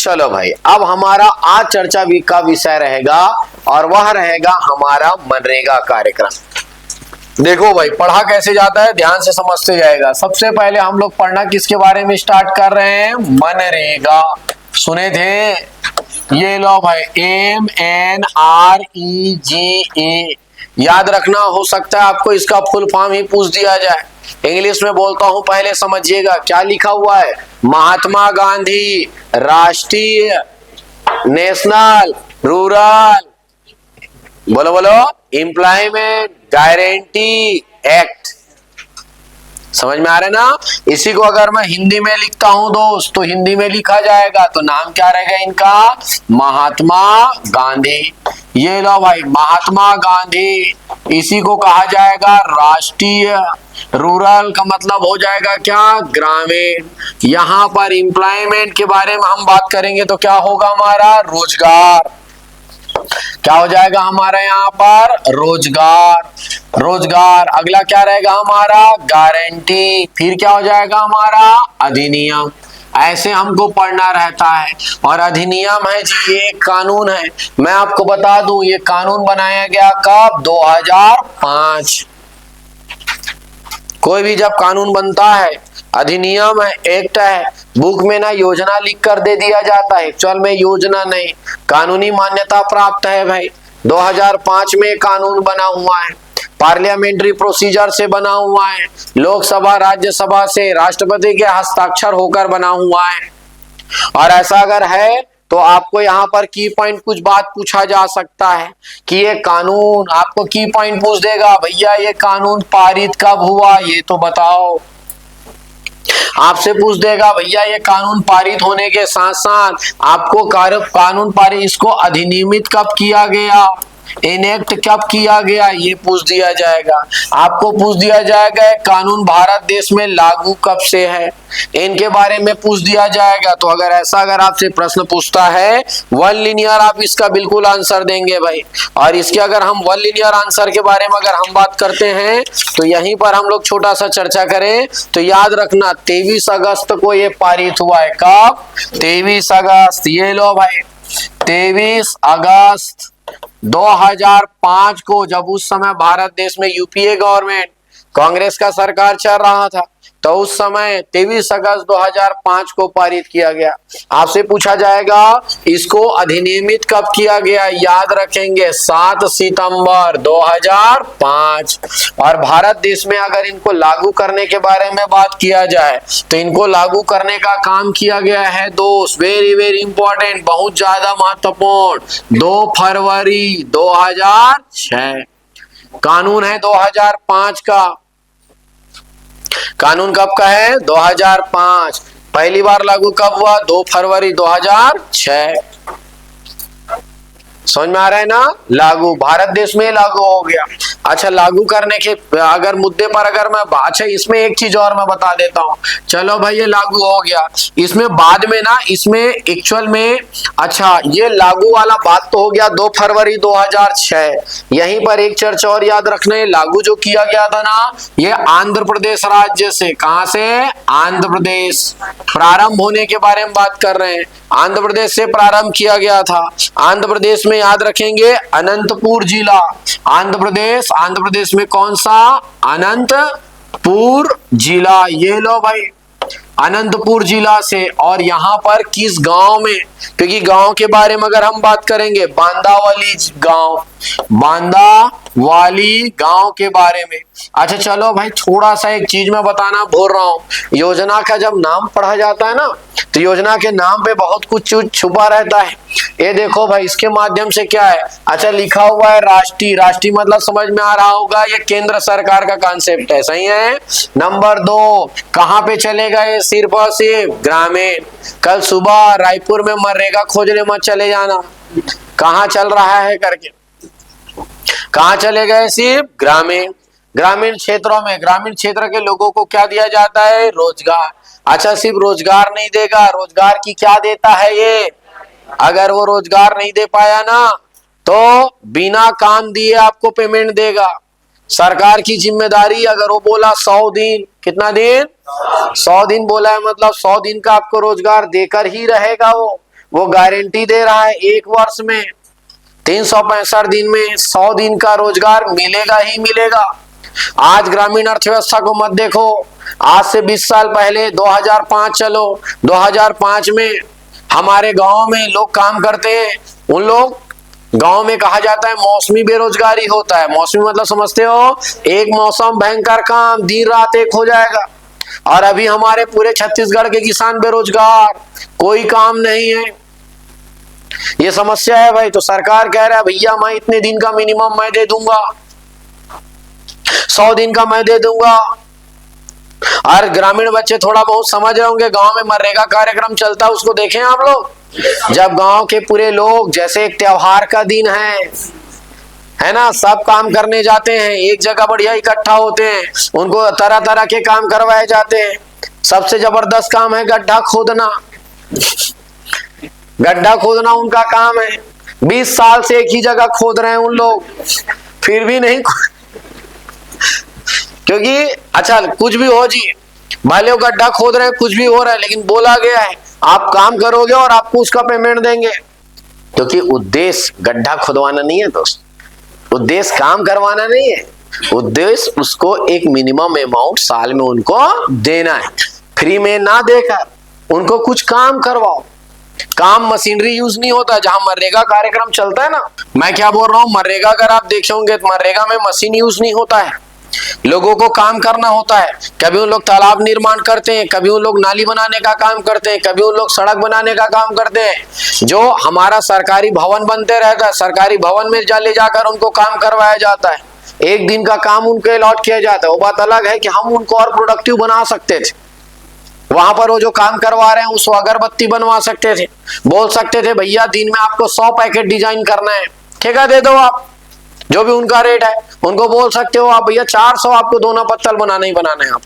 चलो भाई, अब हमारा आज चर्चा का विषय रहेगा और वह रहेगा हमारा मनरेगा कार्यक्रम। देखो भाई, पढ़ा कैसे जाता है, ध्यान से समझते जाएगा। सबसे पहले हम लोग पढ़ना किसके बारे में स्टार्ट कर रहे हैं? मनरेगा। सुने थे? ये लो भाई, MNREGA। याद रखना, हो सकता है आपको इसका फुल फॉर्म ही पूछ दिया जाए। इंग्लिश में बोलता हूं, पहले समझिएगा क्या लिखा हुआ है। महात्मा गांधी राष्ट्रीय नेशनल रूरल, बोलो बोलो, एम्प्लॉयमेंट गारंटी एक्ट। समझ में आ रहा है ना? इसी को अगर मैं हिंदी में लिखता हूं दोस्त, तो हिंदी में लिखा जाएगा तो नाम क्या रहेगा इनका? महात्मा गांधी। ये लो भाई, महात्मा गांधी, इसी को कहा जाएगा राष्ट्रीय। रूरल का मतलब हो जाएगा क्या? ग्रामीण। यहां पर एम्प्लॉयमेंट के बारे में हम बात करेंगे तो क्या होगा हमारा? रोजगार। क्या हो जाएगा हमारा यहाँ पर? रोजगार। रोजगार। अगला क्या रहेगा हमारा? गारंटी। फिर क्या हो जाएगा हमारा? अधिनियम। ऐसे हमको पढ़ना रहता है। और अधिनियम है जी, ये कानून है। मैं आपको बता दूं, ये कानून बनाया गया कब? 2005। कोई भी जब कानून बनता है, अधिनियम है, एक्ट है, बुक में ना योजना लिख कर दे दिया जाता है। एक्चुअल में योजना नहीं, कानूनी मान्यता प्राप्त है भाई। 2005 में कानून बना हुआ है, पार्लियामेंट्री प्रोसीजर से बना हुआ है, लोकसभा राज्यसभा से राष्ट्रपति के हस्ताक्षर होकर बना हुआ है। और ऐसा अगर है तो आपको यहाँ पर की पॉइंट कुछ बात पूछा जा सकता है कि ये कानून, आपको की पॉइंट पूछ देगा, भैया ये कानून पारित कब हुआ, ये तो बताओ। आपसे पूछ देगा, भैया ये कानून पारित होने के साथ साथ आपको कानून पारित, इसको अधिनियमित कब किया गया, इनेक्ट कब किया गया, ये पूछ दिया जाएगा। आपको पूछ दिया जाएगा कानून भारत देश में लागू कब से है, इनके बारे में पूछ दिया जाएगा। तो अगर ऐसा अगर आपसे प्रश्न पूछता है वन लिनियर, आप इसका बिल्कुल आंसर देंगे भाई। और इसके अगर हम वन लिनियर आंसर के बारे में अगर हम बात करते हैं तो यहीं पर हम लोग छोटा सा चर्चा करें तो याद रखना 23 अगस्त को ये पारित हुआ है। कब? 23 अगस्त। ये लो भाई, 23 अगस्त 2005 को, जब उस समय भारत देश में यूपीए गवर्नमेंट, कांग्रेस का सरकार चल रहा था, तो उस समय 23 अगस्त 2005 को पारित किया गया। आपसे पूछा जाएगा इसको अधिनियमित कब किया गया, याद रखेंगे 7 सितंबर 2005। और भारत देश में अगर इनको लागू करने के बारे में बात किया जाए तो इनको लागू करने का काम किया गया है दोस्त, वेरी वेरी इंपॉर्टेंट, बहुत ज्यादा महत्वपूर्ण, 2 फरवरी 2006। कानून है 2005 का। कानून कब का है? 2005। पहली बार लागू कब हुआ? 2 फरवरी 2006। समझ में आ रहा है ना? लागू भारत देश में लागू हो गया। अच्छा, लागू करने के अगर मुद्दे पर अगर मैं, अच्छा इसमें एक चीज और मैं बता देता हूं। चलो भाई, ये लागू हो गया, इसमें बाद में ना, इसमें एक्चुअल में, अच्छा ये लागू वाला बात तो हो गया 2 फरवरी 2006। यहीं पर एक चर्चा और याद रखना है, लागू जो किया गया था ना, ये आंध्र प्रदेश राज्य से। कहां से? आंध्र प्रदेश। प्रारंभ होने के बारे में बात कर रहे हैं, आंध्र प्रदेश से प्रारंभ किया गया था। आंध्र प्रदेश में याद रखेंगे अनंतपुर जिला। आंध्र प्रदेश में कौन सा? अनंतपुर जिला। ये लो भाई, अनंतपुर जिला से। और यहाँ पर किस गांव में, क्योंकि गांव के बारे में अगर हम बात करेंगे, बांदावली गांव, बांदावाली गांव के बारे में। अच्छा चलो भाई, थोड़ा सा एक चीज मैं बताना भूल रहा हूँ। योजना का जब नाम पढ़ा जाता है ना, तो योजना के नाम पे बहुत कुछ छुपा रहता है। ये देखो भाई, इसके माध्यम से क्या है, अच्छा लिखा हुआ है राष्ट्रीय। राष्ट्रीय मतलब समझ में आ रहा होगा, ये केंद्र सरकार का कॉन्सेप्ट है, सही है। नंबर 2, कहाँ पे चलेगा ये? सिर्फ और सिर्फ ग्रामीण। कल सुबह रायपुर में मनरेगा खोजने मत चले जाना, कहाँ चल रहा है करके। कहाँ चले गए? सिर्फ ग्रामीण। ग्रामीण क्षेत्रों में, ग्रामीण क्षेत्र के लोगों को क्या दिया जाता है? रोजगार। अच्छा, सिर्फ रोजगार नहीं देगा, रोजगार की क्या देता है ये? अगर वो रोजगार नहीं दे पाया ना, तो बिना काम दिए आपको पेमेंट देगा। सरकार की जिम्मेदारी, अगर वो बोला 100 दिन, कितना दिन? 100 दिन बोला है, मतलब 100 दिन का आपको रोजगार देकर ही रहेगा वो। वो गारंटी दे रहा है 1 वर्ष में 365 दिन में 100 दिन का रोजगार मिलेगा ही मिलेगा। आज ग्रामीण अर्थव्यवस्था को मत देखो, आज से 20 साल पहले 2005 चलो, 2005 में हमारे गांव में लोग काम करते हैं, उन लोग गांव में कहा जाता है मौसमी बेरोजगारी होता है। मौसमी मतलब समझते हो, एक मौसम भयंकर काम, दिन रात एक हो जाएगा। और अभी हमारे पूरे छत्तीसगढ़ के किसान बेरोजगार, कोई काम नहीं है, ये समस्या है भाई। तो सरकार कह रहा है भैया मैं इतने दिन का मिनिमम मैं दे दूंगा, 100 दिन का मैं दे दूंगा। और ग्रामीण बच्चे थोड़ा बहुत समझ रहे होंगे, गांव में मनरेगा कार्यक्रम चलता है, उसको देखें आप लोग। जब गांव के पूरे लोग, जैसे एक त्योहार का दिन है ना, सब काम करने जाते हैं, एक जगह बढ़िया इकट्ठा होते हैं, उनको तरह तरह के काम करवाए जाते हैं। सबसे जबरदस्त काम है गड्ढा खोदना। गड्ढा खोदना उनका काम है। 20 साल से एक ही जगह खोद रहे हैं उन लोग, फिर भी नहीं क्योंकि अच्छा कुछ भी हो जी, भले वो गड्ढा खोद रहे हैं, कुछ भी हो रहा है, लेकिन बोला गया है आप काम करोगे और आपको उसका पेमेंट देंगे। क्योंकि उद्देश्य गड्ढा खुदवाना नहीं है दोस्त, उद्देश्य काम करवाना नहीं है, उद्देश्य उसको एक मिनिमम अमाउंट साल में उनको देना है। फ्री में ना देकर उनको कुछ काम करवाओ। काम मशीनरी यूज नहीं होता। जहां मनरेगा कार्यक्रम चलता है ना, मैं क्या बोल रहा हूँ, मनरेगा अगर आप देखे होंगे तो मनरेगा में मशीन यूज नहीं होता है, लोगों को काम करना होता है। कभी उन लोग तालाब निर्माण करते हैं, कभी उन लोग नाली बनाने का काम करते हैं, कभी उन लोग सड़क बनाने का काम करते हैं। जो हमारा सरकारी भवन बनते रहता है, सरकारी भवन में ले जाकर उनको काम करवाया जाता है, 1 दिन का काम उनको अलॉट किया जाता है। वो बात अलग है कि हम उनको और प्रोडक्टिव बना सकते थे। वहां पर वो जो काम करवा रहे हैं उसको अगरबत्ती बनवा सकते थे, बोल सकते थे भैया दिन में आपको 100 पैकेट डिजाइन करना है, ठेका दे दो आप, जो भी उनका रेट है उनको बोल सकते हो आप भैया 400 आपको दोना पत्तल बनाना ही बनाना है आप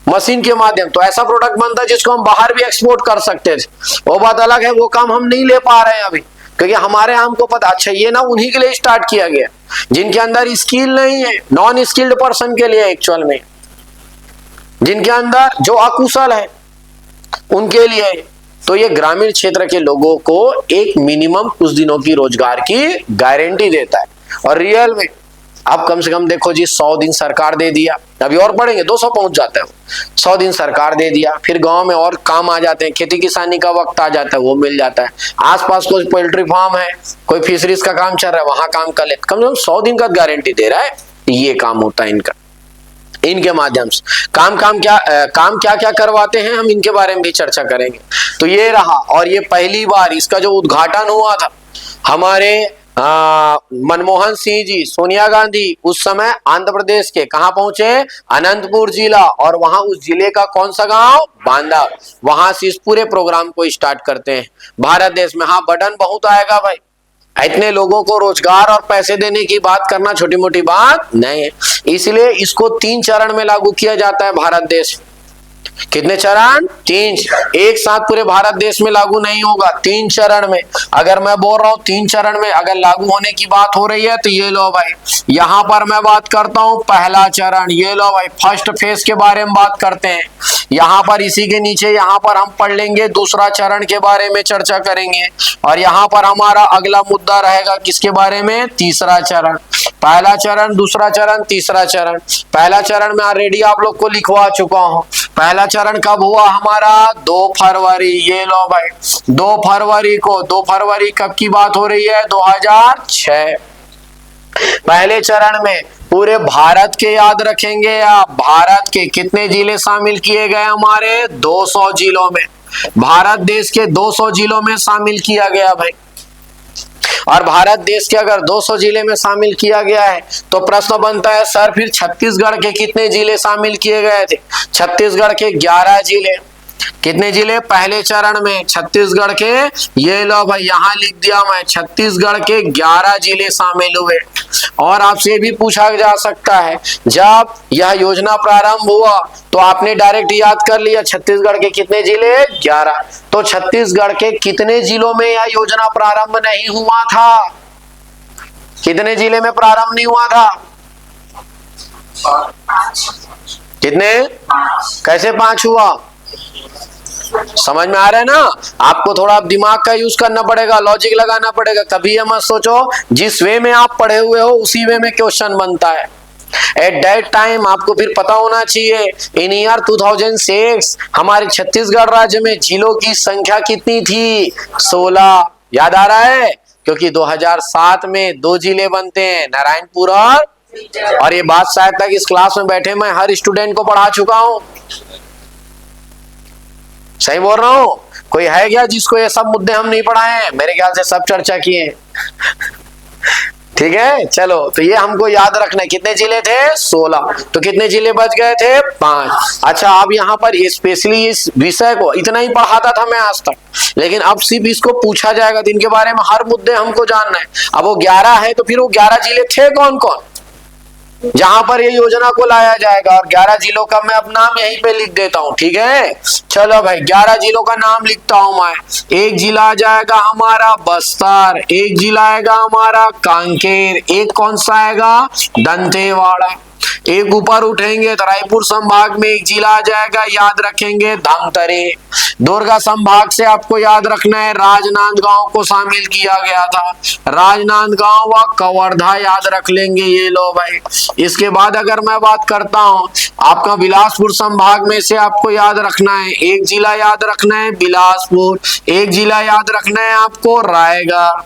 मशीन के माध्यम। तो ऐसा प्रोडक्ट बनता है जिसको हम बाहर भी एक्सपोर्ट कर सकते थे। वो बात अलग है, वो काम हम नहीं ले पा रहे हैं अभी, क्योंकि हमारे हमको पता। अच्छा ये ना उन्हीं के लिए स्टार्ट किया गया जिनके अंदर स्किल नहीं है, नॉन स्किल्ड पर्सन के लिए एक्चुअल में, जिनके अंदर जो अकुशल है उनके लिए। तो ये ग्रामीण क्षेत्र के लोगों को एक मिनिमम कुछ दिनों की रोजगार की गारंटी देता है। और रियल में अब कम से कम देखो जी, 100 दिन सरकार दे दिया, अभी और बढ़ेंगे 200 पहुंच जाता है। 100 दिन सरकार दे दिया, फिर गांव में और काम आ जाते हैं, खेती किसानी का वक्त आ जाता है, वो मिल जाता है। आसपास कोई पोल्ट्री फार्म है, कोई फिशरीज का काम चल रहा है, वहां काम कर ले, कम से कम 100 दिन का गारंटी दे रहा है। ये काम होता है इनका, इनके माध्यम से काम क्या क्या करवाते हैं, हम इनके बारे में भी चर्चा करेंगे। तो ये रहा, और ये पहली बार इसका जो उद्घाटन हुआ था हमारे मनमोहन सिंह जी, सोनिया गांधी उस समय आंध्र प्रदेश के कहां पहुंचे, अनंतपुर जिला, और वहां उस जिले का कौन सा गांव, बांदा, वहां से इस पूरे प्रोग्राम को स्टार्ट करते हैं भारत देश में। हाँ बटन बहुत आएगा भाई, इतने लोगों को रोजगार और पैसे देने की बात करना छोटी मोटी बात नहीं है, इसलिए इसको 3 चरण में लागू किया जाता है भारत देश। कितने चरण, 3। एक साथ पूरे भारत देश में लागू नहीं होगा, 3 चरण में। अगर मैं बोल रहा हूं 3 चरण में अगर लागू होने की बात हो रही है तो ये लो भाई, यहां पर मैं बात करता हूं पहला चरण, ये लो भाई फर्स्ट फेज के बारे में बात करते हैं। यहाँ पर इसी के नीचे यहाँ पर हम पढ़ लेंगे दूसरा चरण के बारे में चर्चा करेंगे, और यहाँ पर हमारा अगला मुद्दा रहेगा किसके बारे में, तीसरा चरण। पहला चरण, दूसरा चरण, तीसरा चरण। पहला चरण में ऑलरेडी आप लोग को लिखवा चुका हूं। पहला चरण कब हुआ हमारा, 2 फरवरी, ये लो भाई 2 फरवरी को। 2 फरवरी कब की बात हो रही है, 2006। पहले चरण में पूरे भारत के याद रखेंगे आप, भारत के कितने जिले शामिल किए गए हमारे, 200 जिलों में, भारत देश के 200 जिलों में शामिल किया गया भाई। और भारत देश के अगर 200 जिले में शामिल किया गया है तो प्रश्न बनता है सर फिर छत्तीसगढ़ के कितने जिले शामिल किए गए थे, छत्तीसगढ़ के 11 जिले। कितने जिले पहले चरण में, छत्तीसगढ़ के, ये लो भाई यहां लिख दिया मैं, छत्तीसगढ़ के 11 जिले शामिल हुए। और आपसे भी पूछा जा सकता है जब यह योजना प्रारंभ हुआ तो आपने डायरेक्ट याद कर लिया छत्तीसगढ़ के कितने जिले, 11। तो छत्तीसगढ़ के कितने जिलों में यह योजना प्रारंभ नहीं हुआ था, कितने जिले में प्रारंभ नहीं हुआ था, कितने, कैसे 5 हुआ, समझ में आ रहा है ना? आपको थोड़ा दिमाग का यूज करना पड़ेगा, लॉजिक लगाना पड़ेगा। कभी ये मत सोचो जिस वे में आप पढ़े हुए हो उसी वे में क्वेश्चन बनता है। एट दैट टाइम आपको फिर पता होना चाहिए इन ईयर 2006 हमारे छत्तीसगढ़ राज्य में जिलों की संख्या कितनी थी? 16। याद आ रहा है? क्योंकि 2007 में 2 जिले बनते हैं, नारायणपुर और ये बात शायद तक इस क्लास में बैठे मैं हर स्टूडेंट को पढ़ा चुका हूं। सही बोल रहा हूं? कोई है क्या जिसको ये सब मुद्दे हम नहीं पढ़ाए हैं? मेरे ख्याल से सब चर्चा किए हैं। ठीक है, चलो तो ये हमको याद रखना है। कितने जिले थे? 16। तो कितने जिले बच गए थे? 5। अच्छा, अब यहाँ पर ये स्पेशली इस विषय को इतना ही पढ़ाता था मैं आज तक, लेकिन अब सिर्फ इसको पूछा जाएगा तो इनके बारे में हर मुद्दे हमको जानना है। अब वो 11 है तो फिर वो 11 जिले थे कौन कौन जहां पर ये योजना को लाया जाएगा, और 11 जिलों का मैं अब नाम यहीं पे लिख देता हूं। ठीक है, चलो भाई 11 जिलों का नाम लिखता हूं मैं। एक जिला आ जाएगा हमारा बस्तर, एक जिला आएगा हमारा कांकेर, एक कौन सा आएगा? दंतेवाड़ा। एक ऊपर उठेंगे तो रायपुर संभाग में एक जिला आ जाएगा, याद रखेंगे धमतरी। दुर्गा संभाग से आपको याद रखना है राजनांदगांव को शामिल किया गया था, राजनांदगांव व कवर्धा याद रख लेंगे ये लो भाई। इसके बाद अगर मैं बात करता हूं आपका बिलासपुर संभाग में से आपको याद रखना है एक जिला, याद रखना है बिलासपुर, एक जिला याद रखना है आपको रायगढ़।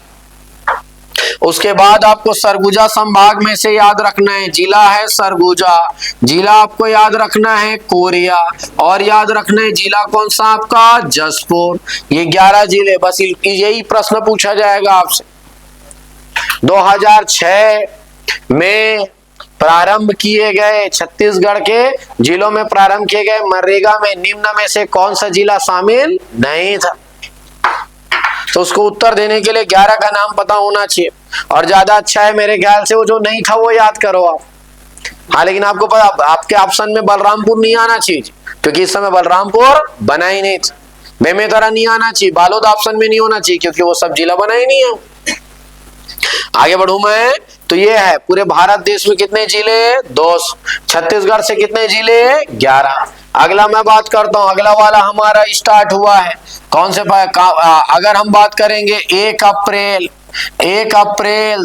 उसके बाद आपको सरगुजा संभाग में से याद रखना है जिला है सरगुजा, जिला आपको याद रखना है कोरिया, और याद रखना है जिला कौन सा आपका? जसपुर। ये 11 जिले, बस यही प्रश्न पूछा जाएगा आपसे। 2006 में प्रारंभ किए गए छत्तीसगढ़ के जिलों में प्रारंभ किए गए मनरेगा में निम्न में से कौन सा जिला शामिल नहीं था? तो उसको उत्तर देने के लिए 11 का नाम पता होना चाहिए, और ज्यादा अच्छा है मेरे ख्याल से वो जो नहीं था वो याद करो आप। हाँ, लेकिन आपको पता आपके ऑप्शन में बलरामपुर नहीं आना चाहिए, क्योंकि इस समय बलरामपुर बना ही नहीं था। बेमेतरा नहीं आना चाहिए, बालोद ऑप्शन में नहीं होना चाहिए, क्योंकि वो सब जिला बना ही नहीं है। आगे बढ़ू मैं तो ये है पूरे भारत देश में कितने जिले? 2। छत्तीसगढ़ से कितने जिले? 11। अगला मैं बात करता हूं, अगला वाला हमारा स्टार्ट हुआ है कौन से अगर हम बात करेंगे 1 अप्रैल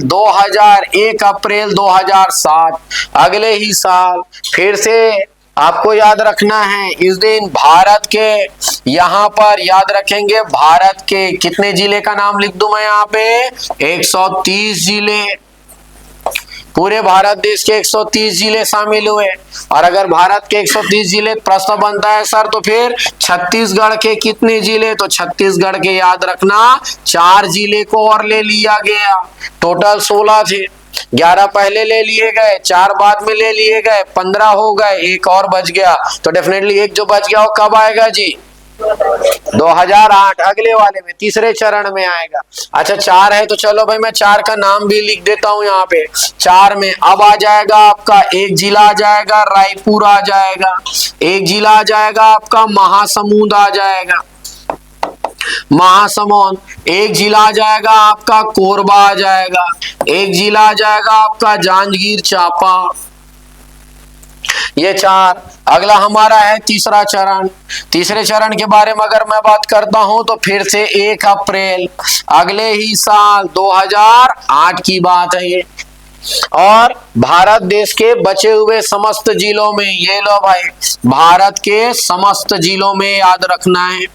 2007, अगले ही साल फिर से आपको याद रखना है इस दिन भारत के, यहां पर याद रखेंगे भारत के कितने जिले का नाम लिख दूं मैं यहाँ पे? 130 जिले। पूरे भारत देश के 130 जिले शामिल हुए, और अगर भारत के 130 जिले प्रश्न बनता है सर तो फिर छत्तीसगढ़ के कितने जिले? तो छत्तीसगढ़ के याद रखना 4 जिले को और ले लिया गया। टोटल 16 थे, 11 पहले ले लिए गए, 4 बाद में ले लिए गए, 15 हो गए, एक और बच गया। तो डेफिनेटली एक जो बच गया वो कब आएगा जी? 2008 अगले वाले में, तीसरे चरण में आएगा। अच्छा 4 है तो चलो भाई मैं 4 का नाम भी लिख देता हूं यहाँ पे। 4 में अब आ जाएगा आपका एक जिला आ जाएगा रायपुर आ जाएगा, एक जिला आ जाएगा आपका महासमुंद आ जाएगा, महासमुंद, एक जिला आ जाएगा आपका कोरबा आ जाएगा, एक जिला आ जाएगा आपका जांजगीर चांपा। ये 4। अगला हमारा है तीसरा चरण। तीसरे चरण के बारे में अगर मैं बात करता हूं तो फिर से 1 अप्रैल अगले ही साल 2008 की बात है ये, और भारत देश के बचे हुए समस्त जिलों में, ये लो भाई भारत के समस्त जिलों में याद रखना है,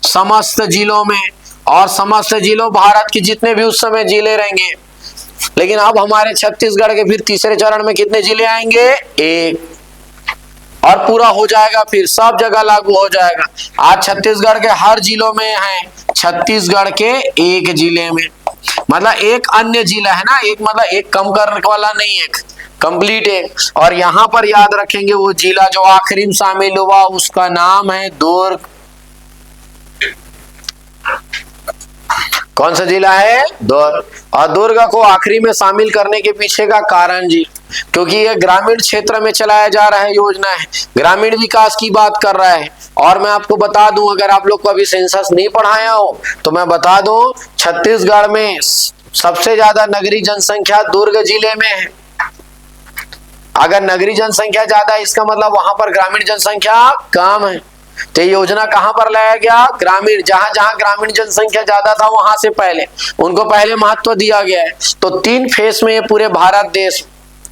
समस्त जिलों में, और समस्त जिलों भारत के जितने भी उस समय जिले रहेंगे। लेकिन अब हमारे छत्तीसगढ़ के फिर तीसरे चरण में कितने जिले आएंगे? 1, और पूरा हो जाएगा, फिर सब जगह लागू हो जाएगा। आज छत्तीसगढ़ के हर जिलों में है, छत्तीसगढ़ के एक जिले में, मतलब एक अन्य जिला है ना, एक मतलब एक कम करने वाला नहीं, एक कंप्लीट एक। और यहाँ पर याद रखेंगे वो जिला जो आखिरी में शामिल हुआ उसका नाम है दुर्ग। कौन सा जिला है? दुर्ग। और दुर्ग को आखिरी में शामिल करने के पीछे का कारण जी, क्योंकि ये ग्रामीण क्षेत्र में चलाया जा रहा है योजना है, ग्रामीण विकास की बात कर रहा है। और मैं आपको बता दूं, अगर आप लोग को अभी सेंसस नहीं पढ़ाया हो तो मैं बता दूं, छत्तीसगढ़ में सबसे ज्यादा नगरीय जनसंख्या दुर्ग जिले में है। अगर नगरीय जनसंख्या ज्यादा है इसका मतलब वहां पर ग्रामीण जनसंख्या कम है। तो ये योजना कहां पर लाया गया? ग्रामीण, जहां जहां ग्रामीण जनसंख्या ज्यादा था वहां से पहले उनको पहले महत्व दिया गया है। तो 3 फेस में ये पूरे भारत देश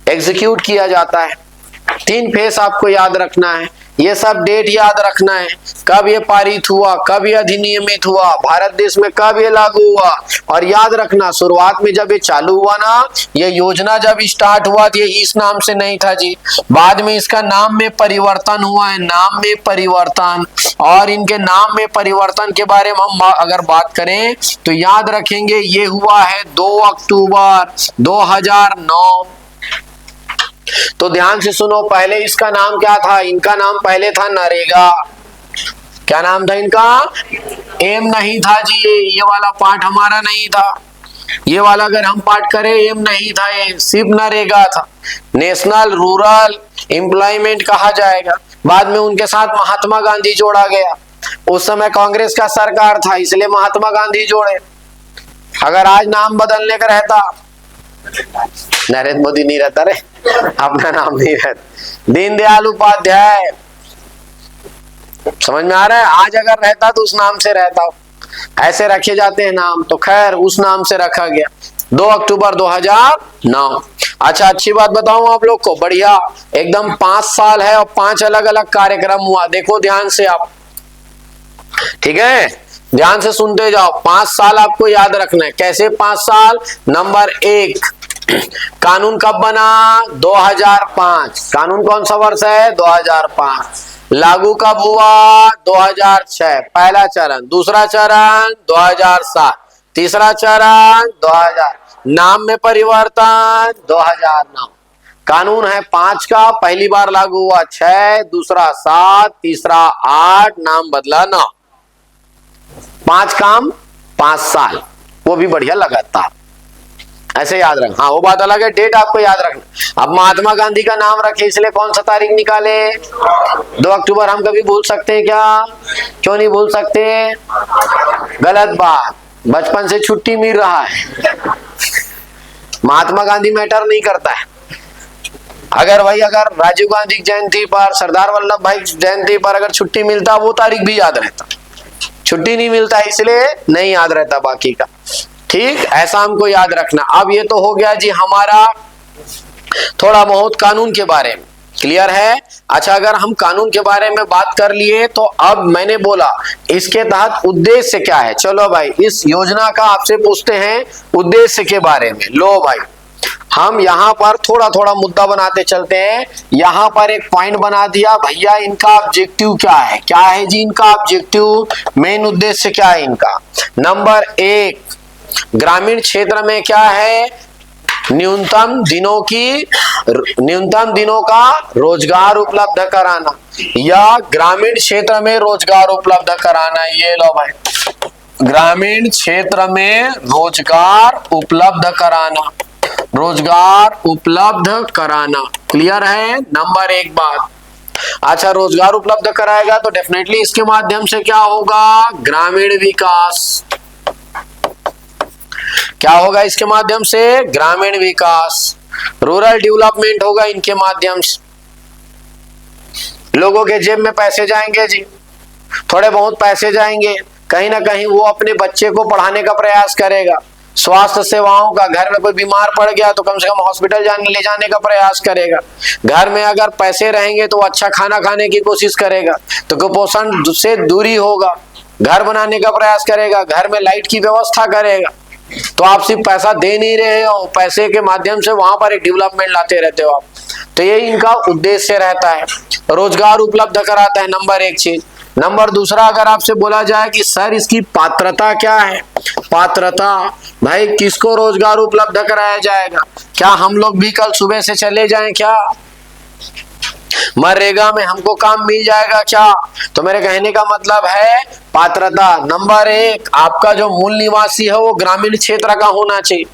एग्जीक्यूट किया जाता है। 3 फेस आपको याद रखना है, ये सब डेट याद रखना है, कब ये पारित हुआ, कब ये अधिनियमित हुआ, भारत देश में कब ये लागू हुआ। और याद रखना, शुरुआत में जब ये चालू हुआ ना, ये योजना जब स्टार्ट हुआ तो ये इस नाम से नहीं था जी, बाद में इसका नाम में परिवर्तन हुआ है, नाम में परिवर्तन। और इनके नाम में परिवर्तन के बारे में हम अगर बात करें तो याद रखेंगे, ये हुआ है 2 अक्टूबर 2009। तो ध्यान से सुनो, पहले इसका नाम क्या था? इनका नाम पहले था नरेगा। क्या नाम था इनका? एम नहीं था जी, ये वाला पार्ट हमारा नहीं था। ये वाला अगर हम पार्ट करें, एम नहीं था, ये सिर्फ नरेगा था, नेशनल रूरल एम्प्लॉयमेंट कहा जाएगा। बाद में उनके साथ महात्मा गांधी जोड़ा गया। उस समय कांग्रेस का सरकार था, इसलिए महात्मा गांधी जोड़े। अगर आज नाम बदलने का रहता, नरेंद्र मोदी नहीं रहता रे, अपना नाम नहीं रहता, दीनदयाल उपाध्याय, समझ में आ रहा है? आज अगर रहता तो उस नाम से रहता, ऐसे रखे जाते हैं नाम, तो खैर उस नाम से रखा गया 2 अक्टूबर 2009। अच्छा, अच्छी बात बताऊं आप लोग को, बढ़िया एकदम 5 साल है और 5 अलग अलग कार्यक्रम हुआ। देखो ध्यान से आप, ठीक है, ध्यान से सुनते जाओ। 5 साल आपको याद रखना है। कैसे 5 साल? नंबर 1, कानून कब बना? 2005। कानून कौन सा वर्ष है? 2005। लागू कब हुआ? 2006, पहला चरण। दूसरा चरण 2007। तीसरा चरण 2000। नाम में परिवर्तन 2009। कानून है 5 का, पहली बार लागू हुआ 6, दूसरा 7, तीसरा 8, नाम बदला 9। 5 काम 5 साल, वो भी बढ़िया लगातार, ऐसे याद रखना। हाँ, वो बात अलग है, डेट आपको याद रखना। अब महात्मा गांधी का नाम रखे, इसलिए कौन सा तारीख निकाले? 2 अक्टूबर। हम कभी भूल सकते हैं क्या? क्यों नहीं भूल सकते? गलत बात, बचपन से छुट्टी मिल रहा है, महात्मा गांधी मैटर नहीं करता है। अगर राजीव गांधी जयंती पर, सरदार वल्लभ भाई जयंती पर अगर छुट्टी मिलता, वो तारीख भी याद रहता। छुट्टी नहीं मिलता इसलिए नहीं याद रहता बाकी का, ठीक, ऐसा हमको याद रखना। अब ये तो हो गया जी हमारा थोड़ा बहुत कानून के बारे में, क्लियर है? अच्छा, अगर हम कानून के बारे में बात कर लिए तो अब मैंने बोला इसके तहत उद्देश्य क्या है। चलो भाई, इस योजना का आपसे पूछते हैं उद्देश्य के बारे में। लो भाई, हम यहाँ पर थोड़ा थोड़ा मुद्दा बनाते चलते हैं। यहाँ पर एक पॉइंट बना दिया भैया, इनका ऑब्जेक्टिव क्या है? क्या है जी इनका ऑब्जेक्टिव, मेन उद्देश्य क्या है इनका? नंबर 1, ग्रामीण क्षेत्र में क्या है? न्यूनतम दिनों का रोजगार उपलब्ध कराना, या ग्रामीण क्षेत्र में रोजगार उपलब्ध कराना। ये लो भाई, ग्रामीण क्षेत्र में रोजगार उपलब्ध कराना, रोजगार उपलब्ध कराना, क्लियर है? नंबर 1 बात। अच्छा, रोजगार उपलब्ध कराएगा तो डेफिनेटली इसके माध्यम से क्या होगा? ग्रामीण विकास। क्या होगा इसके माध्यम से? ग्रामीण विकास, रूरल डेवलपमेंट होगा इनके माध्यम से। लोगों के जेब में पैसे जाएंगे जी, थोड़े बहुत पैसे जाएंगे, कहीं ना कहीं वो अपने बच्चे को पढ़ाने का प्रयास करेगा, स्वास्थ्य सेवाओं का, घर में कोई बीमार पड़ गया तो कम से कम हॉस्पिटल ले जाने का प्रयास करेगा। घर में अगर पैसे रहेंगे तो अच्छा खाना खाने की कोशिश करेगा, तो कुपोषण से दूरी होगा, घर बनाने का प्रयास करेगा, घर में लाइट की व्यवस्था करेगा। तो आप सिर्फ पैसा दे नहीं रहे हो, पैसे के माध्यम से वहां पर एक डेवलपमेंट लाते रहते हो आप। तो ये इनका उद्देश्य रहता है, रोजगार उपलब्ध कराता है, नंबर 1 चीज। नंबर 2, अगर आपसे बोला जाए कि सर इसकी पात्रता क्या है? पात्रता भाई, किसको रोजगार उपलब्ध कराया जाएगा? क्या हम लोग भी कल सुबह से चले जाएं क्या? मनरेगा में हमको काम मिल जाएगा क्या? तो मेरे कहने का मतलब है पात्रता। नंबर 1, आपका जो मूल निवासी है वो ग्रामीण क्षेत्र का होना चाहिए।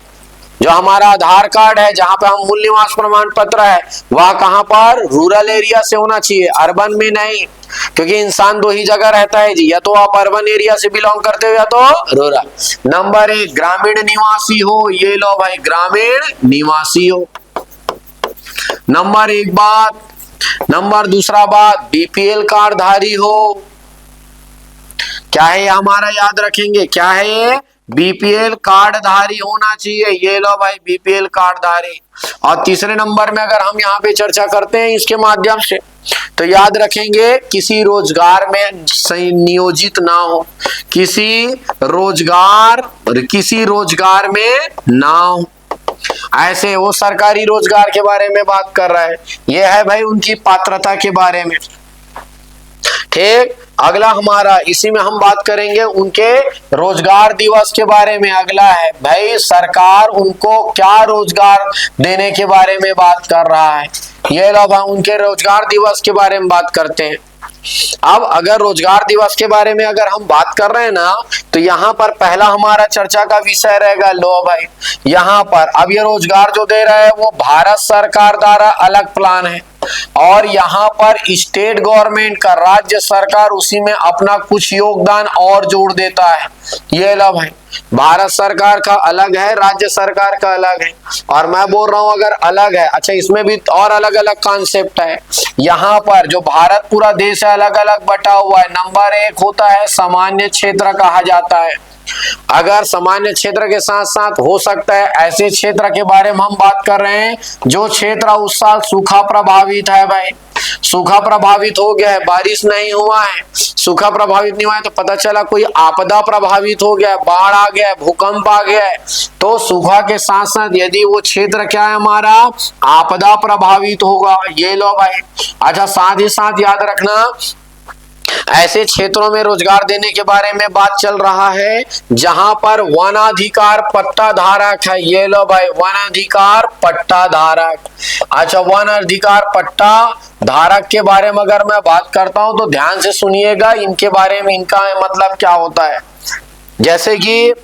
जो हमारा आधार कार्ड है, जहां पे हम मूल निवास प्रमाण पत्र है, वह कहां पर? रूरल एरिया से होना चाहिए, अर्बन में नहीं, क्योंकि इंसान 2 ही जगह रहता है जी, या तो आप अर्बन एरिया से बिलोंग करते हो या तो रूरल। नंबर 1, ग्रामीण निवासी हो। ये लो भाई, ग्रामीण निवासी हो, नंबर 1 बात। नंबर 2 बात, बीपीएल कार्ड धारी हो। क्या है ये हमारा, याद रखेंगे क्या है ये, बीपीएल कार्ड धारी होना चाहिए। ये लो भाई बीपीएल कार्ड धारी। और तीसरे नंबर में अगर हम यहाँ पे चर्चा करते हैं इसके माध्यम से, तो याद रखेंगे किसी रोजगार में नियोजित ना हो, किसी रोजगार में ना हो, ऐसे वो सरकारी रोजगार के बारे में बात कर रहा है। ये है भाई उनकी पात्रता के बारे में। ठीक, अगला हमारा इसी में हम बात करेंगे उनके रोजगार दिवस के बारे में। अगला है भाई सरकार उनको क्या रोजगार देने के बारे में बात कर रहा है। ये लोग उनके रोजगार दिवस के बारे में बात करते हैं। अब अगर रोजगार दिवस के बारे में अगर हम बात कर रहे हैं ना, तो यहाँ पर पहला हमारा चर्चा का विषय रहेगा, लो भाई यहाँ पर अब ये रोजगार जो दे रहा है वो भारत सरकार द्वारा अलग प्लान है, और यहाँ पर स्टेट गवर्नमेंट का, राज्य सरकार उसी में अपना कुछ योगदान और जोड़ देता है। ये लो भाई भारत सरकार का अलग है, राज्य सरकार का अलग है। और मैं बोल रहा हूं अगर अलग है, अच्छा इसमें भी और अलग अलग कॉन्सेप्ट है। यहाँ पर जो भारत पूरा देश है अलग अलग बटा हुआ है। नंबर 1 होता है सामान्य क्षेत्र कहा जाता है। अगर सामान्य क्षेत्र के साथ साथ हो सकता है ऐसे क्षेत्र के बारे में हम बात कर रहे हैं जो क्षेत्र उस साल सूखा प्रभावित है। भाई सूखा प्रभावित हो गया है, बारिश नहीं हुआ है, सूखा प्रभावित नहीं हुआ है, तो पता चला कोई आपदा प्रभावित हो गया है, बाढ़ आ गया है, भूकंप आ गया है, तो सूखा के साथ साथ यदि वो क्षेत्र क्या है हमारा, आपदा प्रभावित होगा। ये लो भाई। अच्छा साथ ही साथ याद रखना ऐसे क्षेत्रों में रोजगार देने के बारे में बात चल रहा है जहां पर वनाधिकार पट्टा धारक है। ये लो भाई वनाधिकार पट्टा धारक। अच्छा वनाधिकार पट्टा धारक के बारे में अगर मैं बात करता हूं तो ध्यान से सुनिएगा इनके बारे में, इनका मतलब क्या होता है। जैसे कि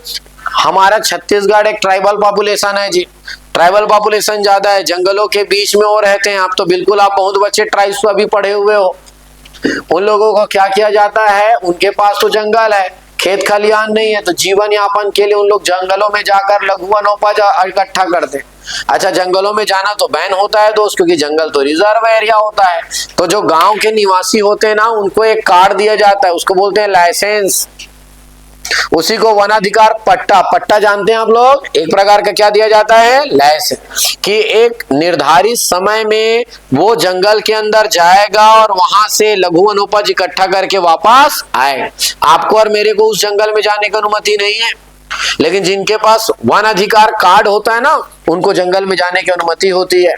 हमारा छत्तीसगढ़ एक ट्राइबल पॉपुलेशन है जी, ट्राइबल पॉपुलेशन ज्यादा है, जंगलों के बीच में वो रहते हैं। आप तो बिल्कुल आप बहुत बच्चे ट्राइब्स अभी पढ़े हुए हो। उन लोगों को क्या किया जाता है, उनके पास तो जंगल है, खेत खलियान नहीं है, तो जीवन यापन के लिए उन लोग जंगलों में जाकर लघु वनोपज इकट्ठा करते। अच्छा जंगलों में जाना तो बैन होता है दोस्त, क्योंकि जंगल तो रिजर्व एरिया होता है। तो जो गांव के निवासी होते हैं ना उनको एक कार्ड दिया जाता है, उसको बोलते हैं लाइसेंस, उसी को वनाधिकार पट्टा, पट्टा जानते हैं आप लोग, एक प्रकार का क्या दिया जाता है, लाइसेंस, कि एक निर्धारित समय में वो जंगल के अंदर जाएगा और वहां से लघु वनोपज इकट्ठा करके वापस आए। आपको और मेरे को उस जंगल में जाने की अनुमति नहीं है, लेकिन जिनके पास वन अधिकार कार्ड होता है ना उनको जंगल में जाने की अनुमति होती है।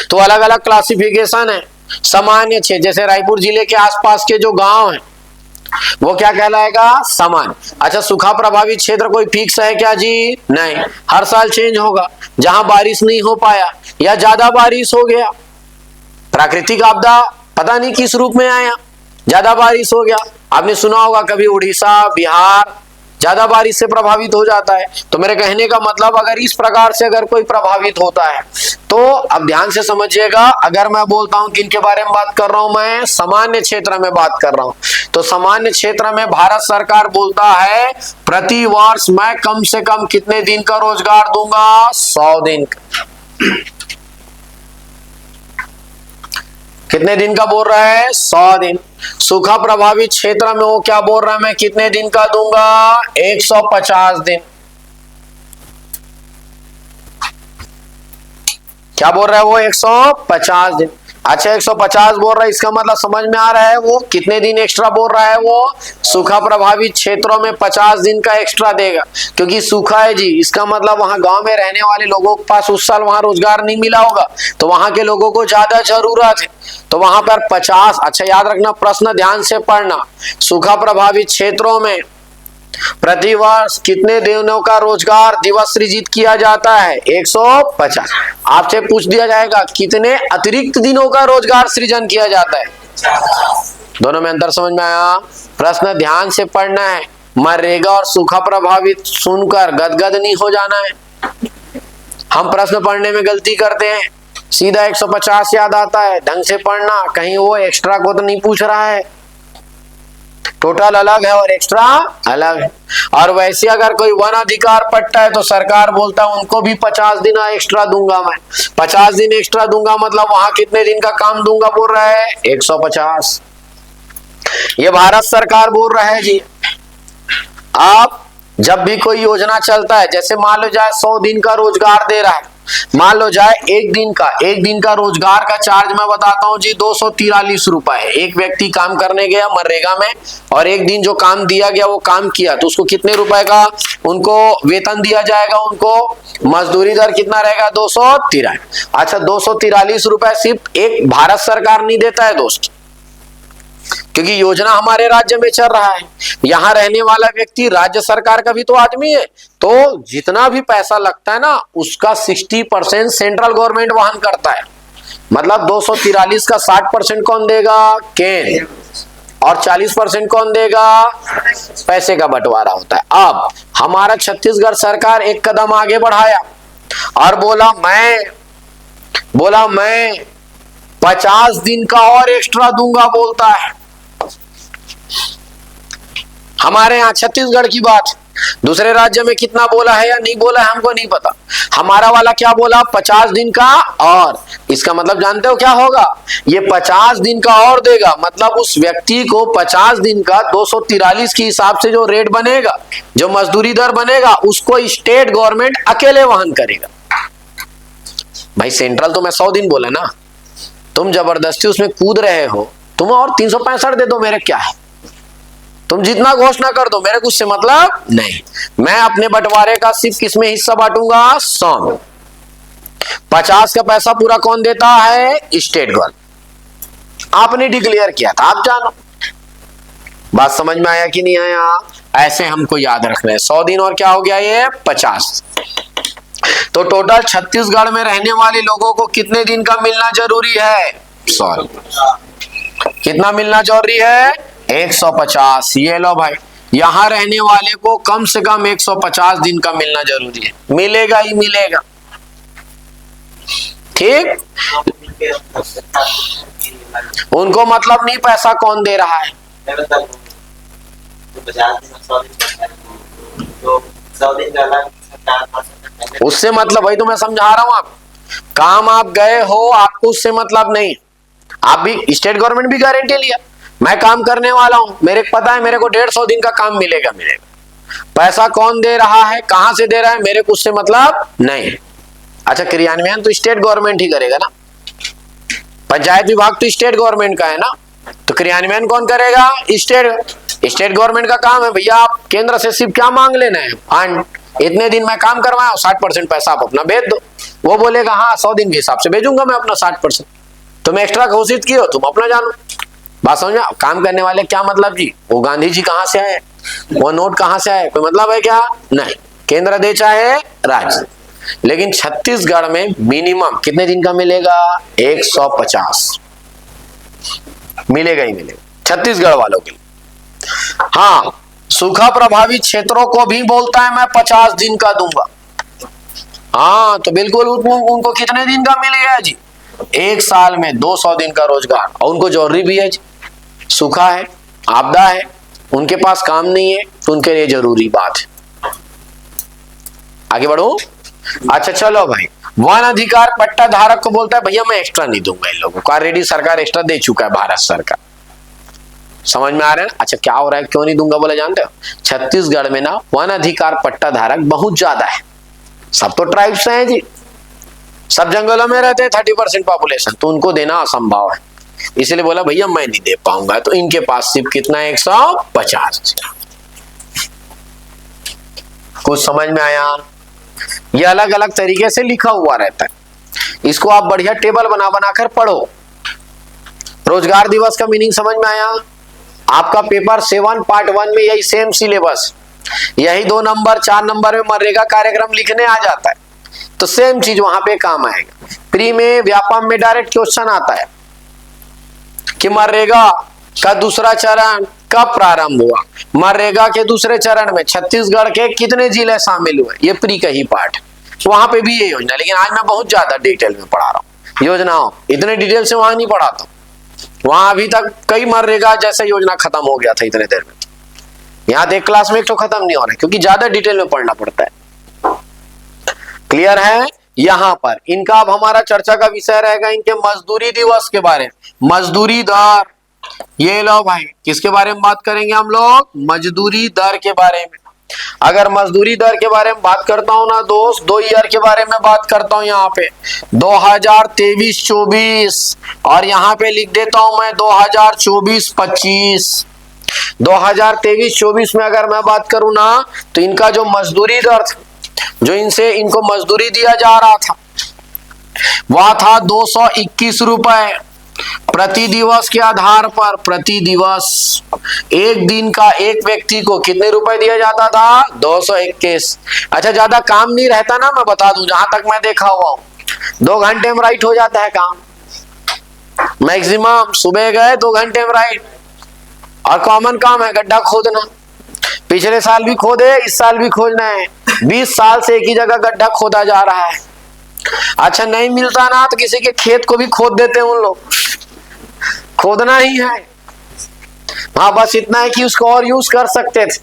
तो अलग अलग क्लासिफिकेशन है। सामान्य क्षेत्र जैसे रायपुर जिले के आसपास के जो गांव हैं वो क्या कहलाएगा, सामान्य। अच्छा सूखा प्रभावित क्षेत्र कोई फिक्स है क्या जी, नहीं, हर साल चेंज होगा। जहां बारिश नहीं हो पाया या ज्यादा बारिश हो गया, प्राकृतिक आपदा पता नहीं किस रूप में आया, ज्यादा बारिश हो गया, आपने सुना होगा कभी उड़ीसा बिहार ज्यादा बारिश से प्रभावित हो जाता है। तो मेरे कहने का मतलब अगर इस प्रकार से अगर कोई प्रभावित होता है तो अब ध्यान से समझिएगा। अगर मैं बोलता हूं किनके बारे में बात कर रहा हूं, मैं सामान्य क्षेत्र में बात कर रहा हूं, तो सामान्य क्षेत्र में भारत सरकार बोलता है प्रति वर्ष मैं कम से कम कितने दिन का रोजगार दूंगा, 100 दिन। कितने दिन का बोल रहा है, 100 दिन। सूखा प्रभावित क्षेत्र में वो क्या बोल रहा है, मैं कितने दिन का दूंगा, 150 दिन। क्या बोल रहा है वो, 150 दिन। अच्छा 150 बोल रहा है, इसका मतलब समझ में आ रहा है वो कितने दिन एक्स्ट्रा बोल रहा है, वो सूखा प्रभावित क्षेत्रों में 50 दिन का एक्स्ट्रा देगा, क्योंकि सूखा है जी, इसका मतलब वहां गांव में रहने वाले लोगों के पास उस साल वहां रोजगार नहीं मिला होगा, तो वहां के लोगों को ज्यादा जरूरत है, तो वहां पर 50। अच्छा याद रखना, प्रश्न ध्यान से पढ़ना, सूखा प्रभावित क्षेत्रों में प्रति वर्ष कितने दिनों का रोजगार दिवस सृजित किया जाता है, 150। आपसे पूछ दिया जाएगा कितने अतिरिक्त दिनों का रोजगार सृजन किया जाता है, दोनों में अंतर समझ में आया। प्रश्न ध्यान से पढ़ना है, मनरेगा और सूखा प्रभावित सुनकर गदगद नहीं हो जाना है। हम प्रश्न पढ़ने में गलती करते हैं, सीधा 150 याद आता है, ढंग से पढ़ना, कहीं वो एक्स्ट्रा को तो नहीं पूछ रहा है, टोटल अलग है और एक्स्ट्रा अलग है। और वैसे अगर कोई वन अधिकार पट्टा है तो सरकार बोलता है उनको भी 50 दिन एक्स्ट्रा दूंगा मैं, 50 दिन एक्स्ट्रा दूंगा, मतलब वहां कितने दिन का काम दूंगा बोल रहा है, 150। ये भारत सरकार बोल रहा है जी। आप जब भी कोई योजना चलता है, जैसे मान लो जाए 100 दिन का रोजगार दे रहा है, मान लो जाए एक दिन का रोजगार का चार्ज मैं बताता हूं जी 243 रुपए है। एक व्यक्ति काम करने गया मनरेगा में और एक दिन जो काम दिया गया वो काम किया तो उसको कितने रुपए का उनको वेतन दिया जाएगा, उनको मजदूरी दर कितना रहेगा 243। अच्छा 243 रुपए सिर्फ एक भारत सरकार नहीं देता है दोस्त, क्योंकि योजना हमारे राज्य में चल रहा है। यहां रहने वाला व्यक्ति राज्य सरकार का भी तो आदमी है, तो जितना भी पैसा लगता है ना उसका 60% सेंट्रल गवर्नमेंट वहन करता है। मतलब 243 का 60% कौन देगा, केंद्र, और 40% कौन देगा, पैसे का बंटवारा होता है। अब हमारा छत्तीसगढ़ सरकार एक कदम आगे बढ़ाया और बोला मैं 50 दिन का और एक्स्ट्रा दूंगा बोलता है। हमारे यहाँ छत्तीसगढ़ की बात, दूसरे राज्य में कितना बोला है या नहीं बोला है हमको नहीं पता। हमारा वाला क्या बोला, 50 दिन का, और इसका मतलब जानते हो क्या होगा, ये 50 दिन का और देगा, मतलब उस व्यक्ति को 50 दिन का 243 के हिसाब से जो रेट बनेगा, जो मजदूरी दर बनेगा, उसको स्टेट गवर्नमेंट अकेले वहन करेगा। भाई सेंट्रल तो मैं 100 दिन बोला ना, तुम जबरदस्ती उसमें कूद रहे हो, तुम और 365 दे दो, मेरे क्या है, तुम जितना घोषणा कर दो, मेरे कुछ से मतलब नहीं। मैं अपने बंटवारे का सिर्फ किसमें हिस्सा बांटूंगा, 100 में। 50 का पैसा पूरा कौन देता है, स्टेट गवर्नमेंट। आपने डिक्लेयर किया था, आप जानो। बात समझ में आया कि नहीं आया, ऐसे हमको याद रखना है। 100 दिन और क्या हो गया ये 50। तो टोटल छत्तीसगढ़ में रहने वाले लोगों को कितने दिन का मिलना जरूरी है, सॉरी कितना मिलना जरूरी है, 150। ये लो भाई, यहां रहने वाले को कम से कम 150 दिन का मिलना जरूरी है, मिलेगा ही मिलेगा। ठीक, उनको मतलब नहीं पैसा कौन दे रहा है, उससे मतलब, भाई तो मैं समझा रहा हूं, आप काम आप गए हो, आपको उससे मतलब नहीं। आप भी स्टेट गवर्नमेंट भी गारंटी लिया, मैं काम करने वाला हूं, मेरे को पता है मेरे को 150 दिन का काम मिलेगा। पैसा कौन दे रहा है, कहां से दे रहा है, मेरे को उससे मतलब नहीं। अच्छा क्रियान्वयन तो स्टेट गवर्नमेंट ही करेगा ना, पंचायत विभाग तो स्टेट गवर्नमेंट का है ना, तो क्रियान्वयन कौन करेगा, स्टेट गवर्नमेंट का काम है। भैया आप केंद्र से सिर्फ क्या मांग लेना है, फंड, इतने दिन मैं काम करवाया, 60% पैसा आप अपना भेज दो। वो बोलेगा हाँ 100 दिन के हिसाब से भेजूंगा मैं अपना 60%, तुम एक्स्ट्रा घोषित किए हो, तुम अपना जानो। बात समझ में, काम करने वाले क्या मतलब जी, वो गांधी जी कहां से आए, वो नोट कहां से आए, कोई मतलब है क्या, नहीं। केंद्र दे चाहे राज्य, लेकिन छत्तीसगढ़ में मिनिमम कितने दिन का मिलेगा, 150 मिलेगा ही मिलेगा छत्तीसगढ़ वालों के लिए। हाँ, सूखा प्रभावित क्षेत्रों को भी बोलता है मैं 50 दिन का दूंगा। हाँ तो बिल्कुल उनको कितने दिन का मिल गया जी, 1 साल में 200 दिन का रोजगार, और उनको जरूरी भी है जी, सूखा है, आपदा है, उनके पास काम नहीं है, तो उनके लिए जरूरी बात है। आगे बढ़ो। अच्छा चलो भाई, वन अधिकार पट्टा धारक को बोलता है भैया मैं एक्स्ट्रा नहीं दूंगा इन लोगों को, ऑलरेडी सरकार एक्स्ट्रा दे चुका है, भारत सरकार। समझ में आ रहा है ना। अच्छा क्या हो रहा है, क्यों नहीं दूंगा बोले जानते हो, छत्तीसगढ़ में ना वन अधिकार पट्टा धारक बहुत ज्यादा है, सब तो ट्राइब्स हैं जी, सब जंगलों में रहते हैं, 30% पॉपुलेशन, तो उनको देना असंभव है, इसलिए बोला भैया मैं नहीं दे पाऊंगा, तो इनके पास सिर्फ कितना 150। कुछ समझ में आया, ये अलग अलग तरीके से लिखा हुआ रहता है, इसको आप बढ़िया टेबल बना बनाकर पढ़ो। रोजगार दिवस का मीनिंग समझ में आया, आपका पेपर 7 पार्ट 1 में यही सेम सिलेबस, यही 2 नंबर 4 नंबर में मनरेगा कार्यक्रम लिखने आ जाता है, तो सेम चीज वहां पे काम आएगा। प्री में व्यापम में डायरेक्ट क्वेश्चन आता है कि मनरेगा का दूसरा चरण कब प्रारंभ हुआ, मनरेगा के दूसरे चरण में छत्तीसगढ़ के कितने जिले शामिल हुए, ये प्री का ही पार्ट, वहां पे भी ये योजना। लेकिन आज मैं बहुत ज्यादा डिटेल में पढ़ा रहा हूँ योजनाओं, इतने डिटेल से वहां नहीं पढ़ाता, वहां अभी तक कई मनरेगा जैसे योजना खत्म हो गया था इतने देर में, यहाँ एक क्लास में एक तो खत्म नहीं हो रहा है, क्योंकि ज्यादा डिटेल में पढ़ना पड़ता है। क्लियर है। यहाँ पर इनका अब हमारा चर्चा का विषय रहेगा इनके मजदूरी दिवस के बारे में, मजदूरी दर, ये लो भाई, किसके बारे में बात करेंगे हम लोग? मजदूरी दर के बारे में। अगर मजदूरी दर के बारे में बात करता हूं ना दोस्त, 2 ईयर के बारे में बात करता हूं यहाँ पे 2023-24, और यहाँ पे लिख देता हूं मैं 2024-25। 2023-24 में अगर मैं बात करूं ना, तो इनका जो मजदूरी दर था, जो इनको मजदूरी दिया जा रहा था, वह था 221 रुपए प्रति दिवस के आधार पर। प्रति दिवस एक दिन का एक व्यक्ति को कितने रुपए दिया जाता था? 221। अच्छा, ज्यादा काम नहीं रहता ना, मैं बता दूं, जहां तक मैं देखा हुआ हूं 2 घंटे में राइट हो जाता है काम मैक्सिमम। सुबह गए 2 घंटे में राइट, और कॉमन काम है गड्ढा खोदना। पिछले साल भी खोदे, इस साल भी खोदना है। 20 साल से एक ही जगह गड्ढा खोदा जा रहा है। अच्छा, नहीं मिलता ना तो किसी के खेत को भी खोद देते हैं उन लोग, खोदना ही है। हाँ, बस इतना है कि उसको और यूज कर सकते थे,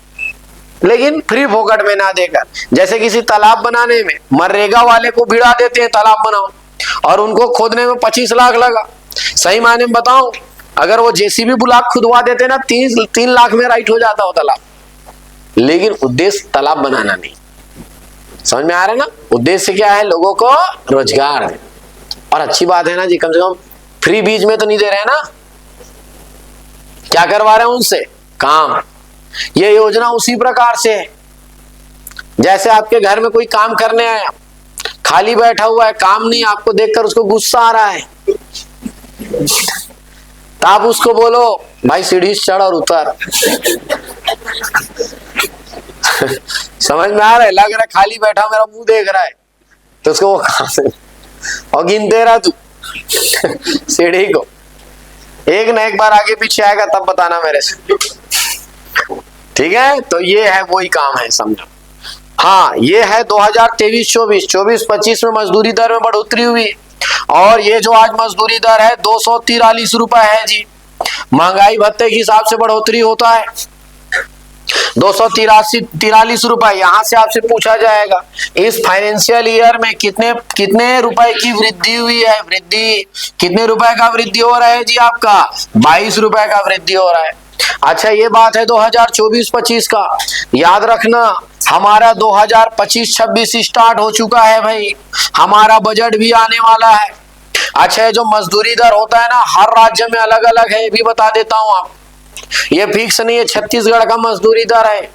लेकिन फ्री फोकट में ना देकर। जैसे किसी तालाब बनाने में मनरेगा वाले को भिड़ा देते हैं तालाब बनाओ, और उनको खोदने में 25 लाख लगा। सही मायने में बताऊं, अगर वो जेसीबी बुला खुदवा देते ना, 3 लाख में राइट हो जाता हो तालाब। लेकिन उद्देश्य तालाब बनाना नहीं। समझ में आ रहा है ना? उद्देश्य क्या है? लोगों को रोजगार दे। और अच्छी बात है ना जी, कम से कम फ्री बीज में तो नहीं दे रहे हैं ना। क्या करवा रहे हैं उनसे? काम। ये योजना उसी प्रकार से है, जैसे आपके घर में कोई काम करने आया, खाली बैठा हुआ है, काम नहीं, आपको देखकर उसको गुस्सा आ रहा है, तो आप उसको बोलो भाई सीढ़ी चढ़ और उतर। समझ में आ रहा है? लग रहा है खाली बैठा मेरा मुंह देख रहा है, तो उसको वो कहां से, और गिनते रहा तू सीढ़ी को। एक ना एक बार आगे पीछे आएगा तब बताना मेरे से, ठीक है? तो ये है, वही काम है, समझो। हाँ, ये है 2023-24। 24-25 में मजदूरी दर में बढ़ोतरी हुई, और ये जो आज मजदूरी दर है 243 रुपए है जी। महंगाई भत्ते के हिसाब से बढ़ोतरी होता है 243 रुपए। यहां से आपसे पूछा जाएगा इस फाइनेंशियल ईयर में कितने रुपए की वृद्धि हुई है? वृद्धि कितने रुपए का वृद्धि हो रहा है जी? आपका 22 रुपए का वृद्धि हो रहा है। अच्छा, ये बात है 2024-25 का। याद रखना, हमारा 2025-26 स्टार्ट हो चुका है भाई, हमारा बजट भी आने वाला है। अच्छा, ये जो मजदूरी दर होता है ना, हर राज्य में अलग अलग है, ये भी बता देता हूं आप। ये फिक्स नहीं है। छत्तीसगढ़ का मजदूरी दर है,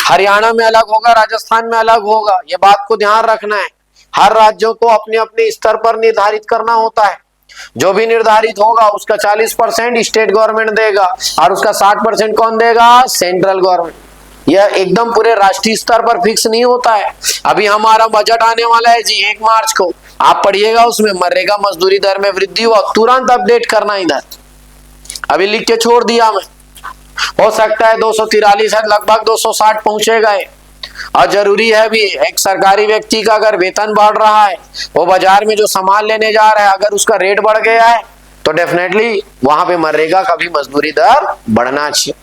हरियाणा में अलग होगा, राजस्थान में अलग होगा। ये बात को ध्यान रखना है। हर राज्यों को अपने अपने स्तर पर निर्धारित करना होता है। जो भी निर्धारित होगा उसका 40% स्टेट गवर्नमेंट देगा, और उसका 60% कौन देगा? Central government. यह एकदम पूरे राष्ट्रीय स्तर पर फिक्स नहीं होता है। अभी हमारा बजट आने वाला है जी 1 मार्च को, आप पढ़िएगा, उसमें मनरेगा मजदूरी दर में वृद्धि हुआ, तुरंत अपडेट करना। इधर अभी लिख के छोड़ दिया मैं, हो सकता है 243 है, लगभग 260 पहुंचेगा। और जरूरी है भी, एक सरकारी व्यक्ति का अगर वेतन बढ़ रहा है, वो बाजार में जो सामान लेने जा रहा है, अगर उसका रेट बढ़ गया है, तो डेफिनेटली वहां पे मनरेगा का भी मजदूरी दर बढ़ना चाहिए।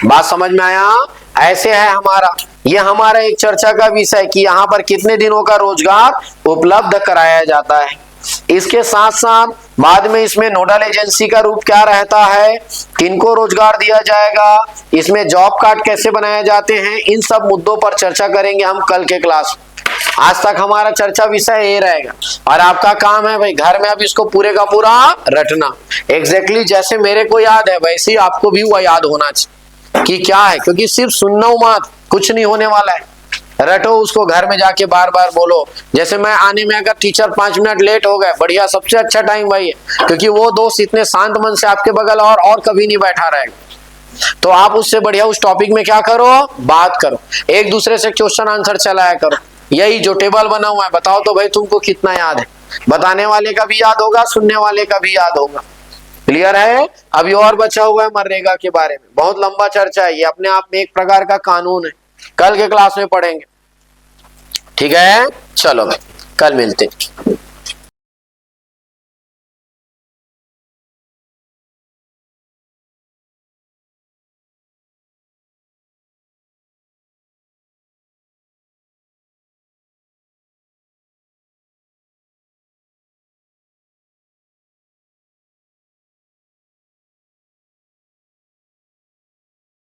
बात समझ में आया? ऐसे है हमारा, ये हमारा एक चर्चा का विषय कि यहाँ पर कितने दिनों का रोजगार उपलब्ध कराया जाता है। इसके साथ साथ बाद में इसमें नोडल एजेंसी का रूप क्या रहता है, किनको रोजगार दिया जाएगा, इसमें जॉब कार्ड कैसे बनाए जाते हैं, इन सब मुद्दों पर चर्चा करेंगे हम कल के क्लास में। आज तक हमारा चर्चा विषय ये रहेगा, और आपका काम है भाई घर में अब इसको पूरे का पूरा रटना। एग्जैक्टली जैसे मेरे को याद है वैसे ही आपको भी वह याद होना चाहिए कि क्या है, क्योंकि सिर्फ सुनना मत, कुछ नहीं होने वाला है। रटो उसको, घर में जाके बार बार बोलो। जैसे मैं आने में अगर टीचर 5 मिनट लेट हो गए, बढ़िया, सबसे अच्छा टाइम वही है, क्योंकि वो दोस्त इतने शांत मन से आपके बगल और कभी नहीं बैठा रहेगा। तो आप उससे बढ़िया उस टॉपिक में क्या करो, बात करो, एक दूसरे से क्वेश्चन आंसर चलाया करो। यही जो टेबल बना हुआ है, बताओ तो भाई तुमको कितना याद है। बताने वाले का भी याद होगा, सुनने वाले का भी याद होगा। क्लियर है? अभी और बचा हुआ है मनरेगा के बारे में, बहुत लंबा चर्चा है, ये अपने आप में एक प्रकार का कानून है, कल के क्लास में पढ़ेंगे। ठीक है, चलो भाई, कल मिलते हैं।